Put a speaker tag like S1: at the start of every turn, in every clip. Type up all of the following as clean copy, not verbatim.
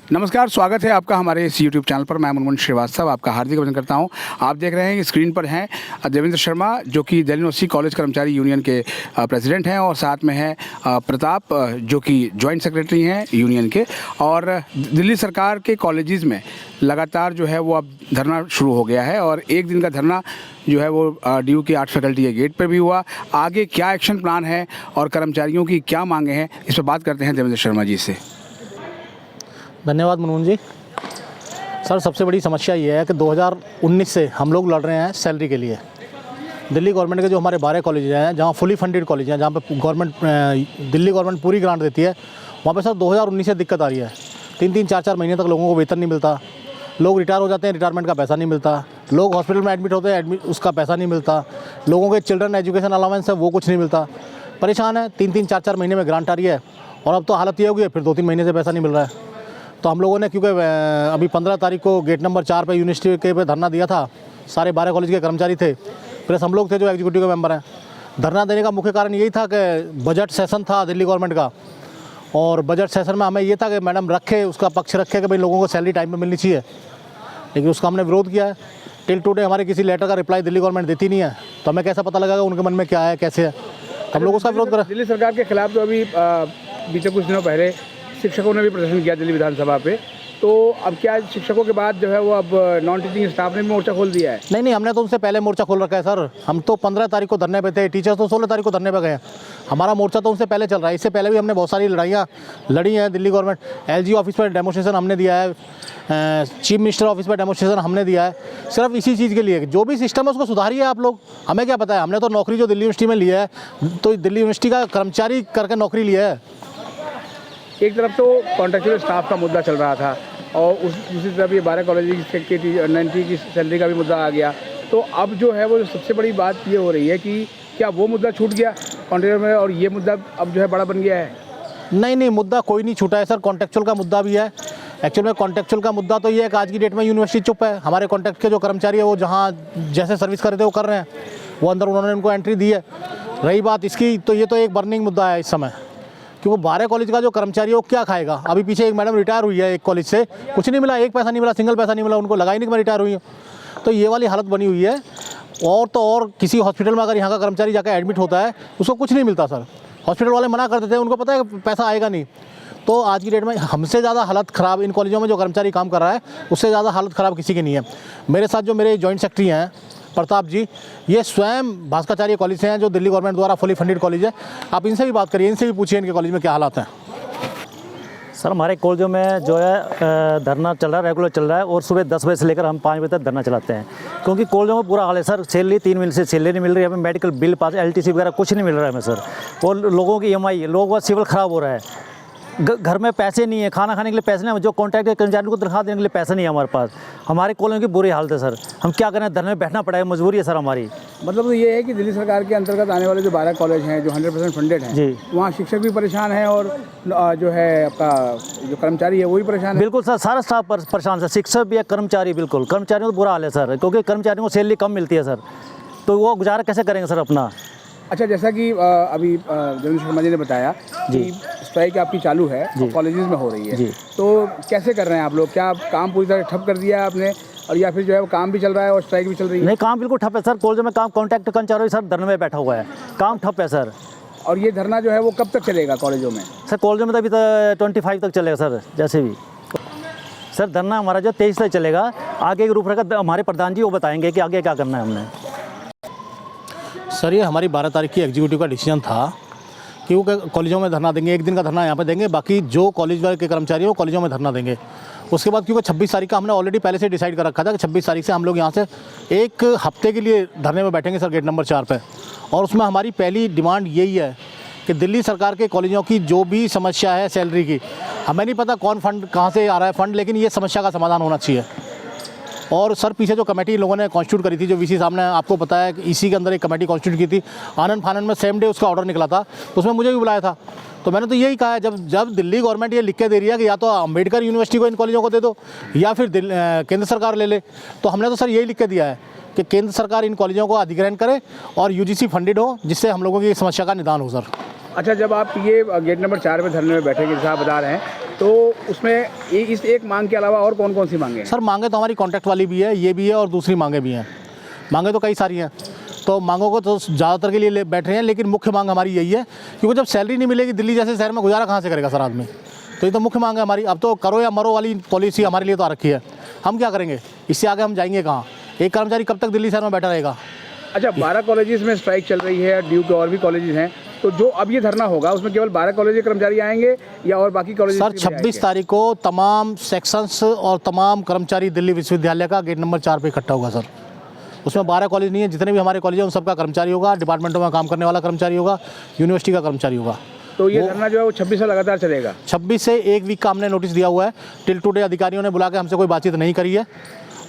S1: नमस्कार, स्वागत है आपका हमारे इस यूट्यूब चैनल पर। मैं मुनमुन श्रीवास्तव आपका हार्दिक अभिनंदन करता हूं। आप देख रहे हैं कि स्क्रीन पर हैं देवेंद्र शर्मा, जो कि दिल्ली यूनिवर्सिटी कॉलेज कर्मचारी यूनियन के प्रेसिडेंट हैं, और साथ में है प्रताप, जो कि जॉइंट सेक्रेटरी हैं यूनियन के। और दिल्ली सरकार के कॉलेजेस में लगातार जो है वो अब धरना शुरू हो गया है, और एक दिन का धरना जो है वो DU की आर्ट फैकल्टी के गेट पर भी हुआ। आगे क्या एक्शन प्लान है और कर्मचारियों की क्या मांगे हैं, इस पर बात करते हैं देवेंद्र शर्मा जी से।
S2: धन्यवाद मनोज जी। सर, सबसे बड़ी समस्या ये है कि 2019 से हम लोग लड़ रहे हैं सैलरी के लिए। दिल्ली गवर्नमेंट के जो हमारे 12 कॉलेज हैं, जहाँ फुली फंडेड कॉलेज हैं, जहाँ पे दिल्ली गवर्नमेंट पूरी ग्रांट देती है, वहाँ पे सर 2019 से दिक्कत आ रही है। 3-3, 4-4 महीने तक लोगों को वेतन नहीं मिलता। लोग रिटायर हो जाते हैं, रिटायरमेंट का पैसा नहीं मिलता। लोग हॉस्पिटल में एडमिट होते हैं, उसका पैसा नहीं मिलता। लोगों के चिल्ड्रन एजुकेशन अलाउंस है, वो कुछ नहीं मिलता। परेशान है। 3-3, 4-4 महीने में ग्रांट आ रही है, और अब तो हालत ये हो गई है, फिर 2-3 महीने से पैसा नहीं मिल रहा है। तो हम लोगों ने, क्योंकि अभी 15 तारीख को गेट नंबर 4 पे यूनिवर्सिटी के पे धरना दिया था, सारे 12 कॉलेज के कर्मचारी थे, प्लस हम लोग थे जो एग्जीक्यूटिव के मेंबर हैं। धरना देने का मुख्य कारण यही था कि बजट सेशन था दिल्ली गवर्नमेंट का, और बजट सेशन में हमें ये था कि मैडम रखे, उसका पक्ष रखे कि भाई लोगों को सैलरी टाइम पर मिलनी चाहिए, लेकिन उसका हमने विरोध किया है। टिल टुडे हमारे किसी लेटर का रिप्लाई दिल्ली गवर्नमेंट देती नहीं है, तो हमें कैसा पता लगेगा उनके मन में क्या है, कैसे है। हम लोग उसका विरोध करें।
S1: दिल्ली सरकार के खिलाफ तो अभी बीते कुछ दिनों पहले शिक्षकों ने भी प्रदर्शन किया दिल्ली विधानसभा पे, तो अब क्या शिक्षकों के बाद जो है वो अब नॉन टीचिंग स्टाफ ने भी मोर्चा खोल दिया है?
S2: नहीं, हमने तो उनसे पहले मोर्चा खोल रखा है सर। हम तो 15 तारीख को धरने पे थे, टीचर्स तो 16 तारीख को धरने पे गए। हमारा मोर्चा तो उनसे पहले चल रहा है। इससे पहले भी हमने बहुत सारी लड़ाइयाँ लड़ी हैं दिल्ली गवर्नमेंट। LG ऑफिस पर डेमोस्ट्रेशन हमने दिया है, चीफ मिनिस्टर ऑफिस पर डेमोस्ट्रेशन हमने दिया है, सिर्फ इसी चीज़ के लिए। जो भी सिस्टम है उसको सुधारिए आप लोग, हमें क्या पता है। हमने तो नौकरी जो दिल्ली यूनिवर्सिटी में लिया है, तो दिल्ली यूनिवर्सिटी का कर्मचारी करके नौकरी लिया है।
S1: एक तरफ तो कॉन्ट्रेक्चुअल स्टाफ का मुद्दा चल रहा था, और दूसरी तरफ ये 12 कॉलेज की 90 की सैलरी का भी मुद्दा आ गया। तो अब जो है वो सबसे बड़ी बात ये हो रही है कि क्या वो मुद्दा छूट गया कॉन्ट्रेक्चुअल में, और ये मुद्दा अब जो है बड़ा बन गया है?
S2: नहीं, मुद्दा कोई नहीं छूटा है सर। कॉन्ट्रेक्चुअल का मुद्दा भी है। एक्चुअल में कॉन्ट्रेक्चुअल का मुद्दा तो ये है कि आज की डेट में यूनिवर्सिटी चुप है। हमारे कॉन्ट्रैक्ट के जो कर्मचारी है वो जहाँ जैसे सर्विस कर रहे थे वो कर रहे हैं, वो अंदर उन्होंने उनको एंट्री दी है। रही बात इसकी, तो ये तो एक बर्निंग मुद्दा है इस समय, कि वो 12 कॉलेज का जो कर्मचारी है वो क्या खाएगा। अभी पीछे एक मैडम रिटायर हुई है एक कॉलेज से, कुछ नहीं मिला, एक पैसा नहीं मिला, सिंगल पैसा नहीं मिला, उनको लगा ही नहीं कि मैं रिटायर हुई हूँ। तो ये वाली हालत बनी हुई है। और तो और किसी हॉस्पिटल में अगर यहाँ का कर्मचारी जाकर एडमिट होता है, उसको कुछ नहीं मिलता सर। हॉस्पिटल वाले मना कर देते हैं, उनको पता है कि पैसा आएगा नहीं। तो आज की डेट में हमसे ज़्यादा हालत ख़राब इन कॉलेजों में जो कर्मचारी काम कर रहा है, उससे ज़्यादा हालत ख़राब किसी की नहीं है। मेरे साथ जो मेरे जॉइंट सेक्रेटरी हैं प्रताप जी, ये स्वयं भास्कराचार्य कॉलेज से हैं, जो दिल्ली गवर्नमेंट द्वारा फुली फंडेड कॉलेज है। आप इनसे भी बात करिए, इनसे भी पूछिए इनके कॉलेज में क्या हालात हैं।
S3: सर, हमारे कॉलेजों में जो है धरना चल रहा है, रेगुलर चल रहा है, और सुबह 10 बजे से लेकर हम 5 बजे तक धरना चलाते हैं, क्योंकि कॉलेजों में बुरा हाल है सर। सैलरी 3 महीने से सैलरी नहीं मिल रही है, हमें मेडिकल बिल पास, LTC वगैरह कुछ नहीं मिल रहा है हमें सर। और लोगों की EMI, लोगों का सिविल ख़राब हो रहा है। घर में पैसे नहीं है, खाना खाने के लिए पैसे नहीं है, जो कॉन्ट्रैक्ट के कर्मचारियों को तनख्वाह देने के लिए पैसा नहीं है हमारे पास। हमारे कॉलेज की बुरी हालत है सर। हम क्या करें, धरने में बैठना पड़ेगा, मजबूरी है सर हमारी।
S1: मतलब तो ये है कि दिल्ली सरकार के अंतर्गत आने वाले जो 12 कॉलेज हैं जो 100% फंडेड हैं
S3: जी,
S1: वहाँ शिक्षक भी परेशान हैं, और जो है आपका जो कर्मचारी है वो भी परेशान है।
S3: बिल्कुल सर, सारा स्टाफ परेशान है, शिक्षक भी है, कर्मचारी बिल्कुल। कर्मचारियों को बुरा हाल है सर, क्योंकि कर्मचारियों को सैलरी कम मिलती है सर, तो वो गुजारा कैसे करेंगे सर अपना।
S1: अच्छा, जैसा कि अभी देवेंद्र शर्मा जी ने बताया कि स्ट्राइक आपकी चालू है और कॉलेजेस में हो रही है, तो कैसे कर रहे हैं आप लोग? क्या काम पूरी तरह ठप कर दिया है आपने, और या फिर जो है वो काम भी चल रहा है और स्ट्राइक भी चल रही है?
S3: नहीं, काम बिल्कुल ठप है सर। कॉलेज में काम, कॉन्ट्रैक्ट कर्मचारी सर धरने में बैठा हुआ है, काम ठप है सर।
S1: और ये धरना जो है वो कब तक चलेगा कॉलेजों में?
S3: सर कॉलेजों में तो अभी तो 25 तक चलेगा सर, जैसे भी सर। धरना हमारा जो 23 तक चलेगा। आगे की रूपरेखा हमारे प्रधान जी वो बताएंगे कि आगे क्या करना है हमने।
S2: सर, ये हमारी 12 तारीख की एग्जीक्यूटिव का डिसीजन था कि वो कॉलेजों में धरना देंगे। एक दिन का धरना यहाँ पे देंगे, बाकी जो कॉलेज के कर्मचारी हैं वो कॉलेजों में धरना देंगे। उसके बाद क्योंकि 26 तारीख का हमने ऑलरेडी पहले से डिसाइड कर रखा था कि 26 तारीख से हम लोग यहाँ से एक हफ्ते के लिए धरने में बैठेंगे सर, गेट नंबर 4 पे। और उसमें हमारी पहली डिमांड यही है कि दिल्ली सरकार के कॉलेजों की जो भी समस्या है सैलरी की, हमें नहीं पता कौन फंड कहाँ से आ रहा है फंड, लेकिन ये समस्या का समाधान होना चाहिए। और सर, पीछे जो कमेटी लोगों ने कॉन्स्टिट्यूट करी थी, जो VC साहब ने, आपको पता है कि इसी के अंदर एक कमेटी कॉन्स्टिट्यूट की थी। आनंद फानंद में सेम डे उसका ऑर्डर निकला था, उसमें मुझे भी बुलाया था। तो मैंने तो यही कहा है, जब दिल्ली गवर्नमेंट ये लिख के दे रही है कि या तो अम्बेडकर यूनिवर्सिटी को इन कॉलेजों को दे दो, या फिर केंद्र सरकार ले ले, तो हमने तो सर यही लिख के दिया है कि केंद्र सरकार इन कॉलेजों को अधिग्रहण करे और UGC फंडेड हो, जिससे हम लोगों की समस्या का निदान हो सर।
S1: अच्छा, जब आप ये गेट नंबर 4 पे धरने में बैठेंगे, जैसा आप बता रहे हैं, तो उसमें इस एक मांग के अलावा और कौन कौन सी मांगे हैं?
S2: सर मांगे तो हमारी कॉन्ट्रैक्ट वाली भी है, ये भी है और दूसरी मांगे भी हैं। मांगे तो कई सारी हैं, तो मांगों को तो ज़्यादातर के लिए बैठ रहे हैं, लेकिन मुख्य मांग हमारी यही है, क्योंकि जब सैलरी नहीं मिलेगी दिल्ली जैसे शहर में गुजारा कहाँ से करेगा सर आदमी। तो ये तो मुख्य मांग है हमारी। अब तो करो या मरो वाली पॉलिसी हमारे लिए तो आ रखी है, हम क्या करेंगे, इससे आगे हम जाएंगे कहाँ। एक कर्मचारी कब तक दिल्ली शहर में बैठा रहेगा।
S1: अच्छा, 12 कॉलेजेस में स्ट्राइक चल रही है, ड्यू के और भी कॉलेजेस हैं, तो जो अब ये धरना होगा उसमें केवल 12 कॉलेज के कर्मचारी आएंगे या और बाकी कॉलेज?
S2: सर 26 तारीख को तमाम सेक्शंस और तमाम कर्मचारी दिल्ली विश्वविद्यालय का गेट नंबर 4 पे इकट्ठा होगा सर। उसमें 12 कॉलेज नहीं है, जितने भी हमारे कॉलेज हैं उन सबका कर्मचारी होगा, डिपार्टमेंटों में काम करने वाला कर्मचारी होगा, यूनिवर्सिटी का कर्मचारी होगा।
S1: तो ये धरना जो है वो 26 से लगातार चलेगा?
S2: 26 से एक वीक का हमने नोटिस दिया हुआ है। टिल टुडे अधिकारियों ने बुला के हमसे कोई बातचीत नहीं करी है,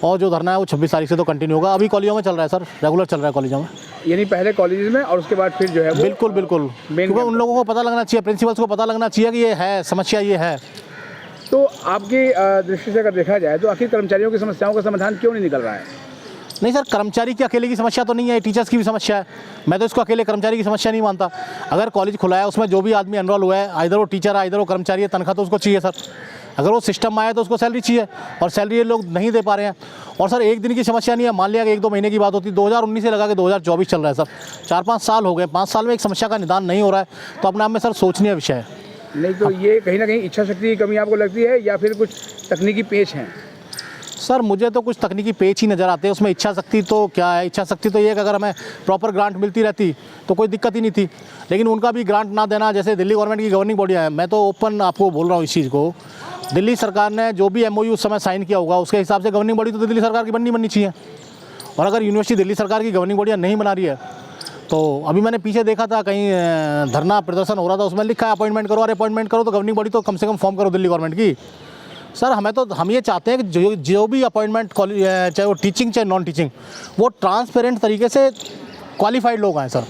S2: और जो धरना है वो 26 तारीख से तो कंटिन्यू होगा। अभी कॉलेजों में चल रहा है सर, रेगुलर चल रहा है कॉलेजों में।
S1: यानी पहले कॉलेज में और उसके बाद फिर जो है वो
S2: बिल्कुल बिल्कुल, क्योंकि उन लोगों को पता लगना चाहिए, प्रिंसिपल्स को पता लगना चाहिए कि ये है समस्या, ये है।
S1: तो आपकी दृष्टि से अगर देखा जाए तो आखिर कर्मचारियों की समस्याओं का समाधान क्यों नहीं निकल रहा है?
S2: नहीं सर, कर्मचारी की अकेले की समस्या तो नहीं है, टीचर्स की भी समस्या है। मैं तो इसको अकेले कर्मचारी की समस्या नहीं मानता। अगर कॉलेज खुला है उसमें जो भी आदमी एनरोल हुआ है, आइदर वो टीचर है, आइदर वो कर्मचारी है, तनख्वाह तो उसको चाहिए सर। अगर वो सिस्टम में आया तो उसको सैलरी चाहिए, और सैलरी ये लोग नहीं दे पा रहे हैं। और सर एक दिन की समस्या नहीं है, मान लिया कि 1-2 महीने की बात होती है, 2019 से लगा के 2024 चल रहा है सर, 4-5 साल हो गए। 5 साल में एक समस्या का निदान नहीं हो रहा है, तो अपने आप में सर सोचनीय विषय है।
S1: नहीं तो ये कहीं ना कहीं इच्छा शक्ति की कमी आपको लगती है या फिर कुछ तकनीकी पेच हैं?
S2: सर मुझे तो कुछ तकनीकी पेच ही नज़र आते हैं उसमें। इच्छा शक्ति तो क्या है, इच्छा शक्ति तो ये है कि अगर हमें प्रॉपर ग्रांट मिलती रहती तो कोई दिक्कत ही नहीं थी, लेकिन उनका भी ग्रांट ना देना, जैसे दिल्ली गवर्नमेंट की गवर्निंग बॉडी है, मैं तो ओपन आपको बोल रहा हूँ इस चीज़ को, दिल्ली सरकार ने जो भी MOU उस समय साइन किया होगा उसके हिसाब से गवर्निंग बॉडी तो दिल्ली सरकार की बननी चाहिए। और अगर यूनिवर्सिटी दिल्ली सरकार की गवर्निंग बॉडियाँ नहीं बना रही है, तो अभी मैंने पीछे देखा था कहीं धरना प्रदर्शन हो रहा था, उसमें लिखा है अपॉइंटमेंट करो, और अपॉइंटमेंट करो तो गवर्निंग बॉडी तो कम से कम फॉर्म करो दिल्ली गवर्नमेंट की। सर हम ये चाहते हैं कि जो भी अपॉइंटमेंट कॉलेज, चाहे वो टीचिंग चाहे नॉन टीचिंग, वो ट्रांसपेरेंट तरीके से क्वालिफाइड लोग आए सर,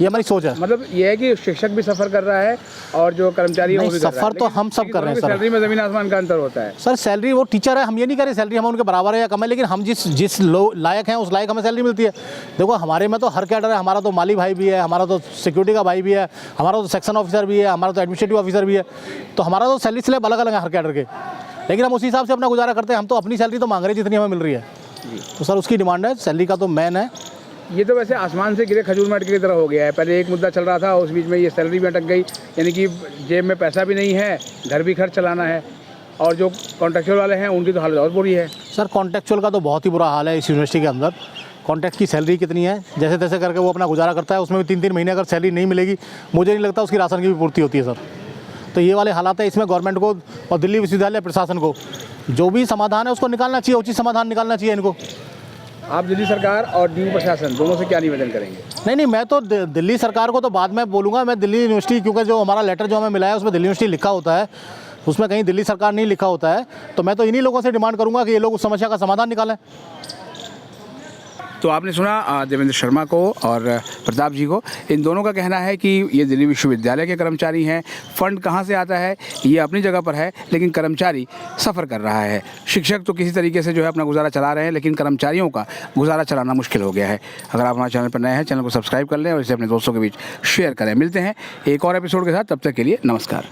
S2: ये हमारी सोच है।
S1: मतलब ये है कि शिक्षक भी सफ़र कर रहा है और जो कर्मचारी है वो भी कर रहा है।
S2: सफ़र तो हम सब कर रहे हैं सर।
S1: सैलरी में ज़मीन आसमान का अंतर होता है
S2: सर। सैलरी वो टीचर है, हम ये नहीं कह रहे सैलरी हम उनके बराबर है या कम है, लेकिन हम जिस लायक हैं उस लायक हमें सैलरी मिलती है। देखो हमारे में तो हर कैडर है, हमारा तो माली भाई भी है, हमारा तो सिक्योरिटी का भाई भी है, हमारा तो सेक्शन ऑफिसर भी है, हमारा तो एडमिनिस्ट्रेटिव ऑफिसर भी है, तो हमारा तो सैलरी स्लैब अलग अलग है हर कैडर के, लेकिन हम उसी हिसाब से अपना गुजारा करते हैं। हम तो अपनी सैलरी तो मांग रहे हैं जितनी हमें मिल रही है, तो सर उसकी डिमांड है, सैलरी का तो मैन है।
S1: ये तो वैसे आसमान से गिरे खजूर में अटके की तरह हो गया है। पहले एक मुद्दा चल रहा था, उस बीच में ये सैलरी भी अटक गई, यानी कि जेब में पैसा भी नहीं है, घर भी खर्च चलाना है, और जो कॉन्ट्रैक्चुअल वाले हैं उनकी तो हालत और बुरी है।
S2: सर कॉन्ट्रैक्चुअल का तो बहुत ही बुरा हाल है इस यूनिवर्सिटी के अंदर। कॉन्ट्रैक्ट की सैलरी कितनी है, जैसे तैसे करके वो अपना गुजारा करता है, उसमें भी 3-3 महीने अगर सैलरी नहीं मिलेगी, मुझे नहीं लगता उसकी राशन की भी पूर्ति होती है सर। तो ये वाले हालात है, इसमें गवर्नमेंट को और दिल्ली विश्वविद्यालय प्रशासन को जो भी समाधान है उसको निकालना चाहिए, उचित समाधान निकालना चाहिए इनको।
S1: आप दिल्ली सरकार और ड्यू प्रशासन दोनों से क्या निवेदन करेंगे?
S2: नहीं, मैं तो दिल्ली सरकार को तो बाद में बोलूँगा। मैं दिल्ली यूनिवर्सिटी, क्योंकि जो हमारा लेटर जो हमें मिला है उसमें दिल्ली यूनिवर्सिटी लिखा होता है, उसमें कहीं दिल्ली सरकार नहीं लिखा होता है, तो मैं तो इन्हीं लोगों से डिमांड करूँगा कि ये लोग उस समस्या का समाधान निकालें।
S1: तो आपने सुना देवेंद्र शर्मा को और प्रताप जी को। इन दोनों का कहना है कि ये दिल्ली विश्वविद्यालय के कर्मचारी हैं, फंड कहाँ से आता है ये अपनी जगह पर है, लेकिन कर्मचारी सफ़र कर रहा है। शिक्षक तो किसी तरीके से जो है अपना गुजारा चला रहे हैं, लेकिन कर्मचारियों का गुजारा चलाना मुश्किल हो गया है। अगर आप हमारे चैनल पर नए हैं, चैनल को सब्सक्राइब कर लें और इसे अपने दोस्तों के बीच शेयर करें। मिलते हैं एक और एपिसोड के साथ, तब तक के लिए नमस्कार।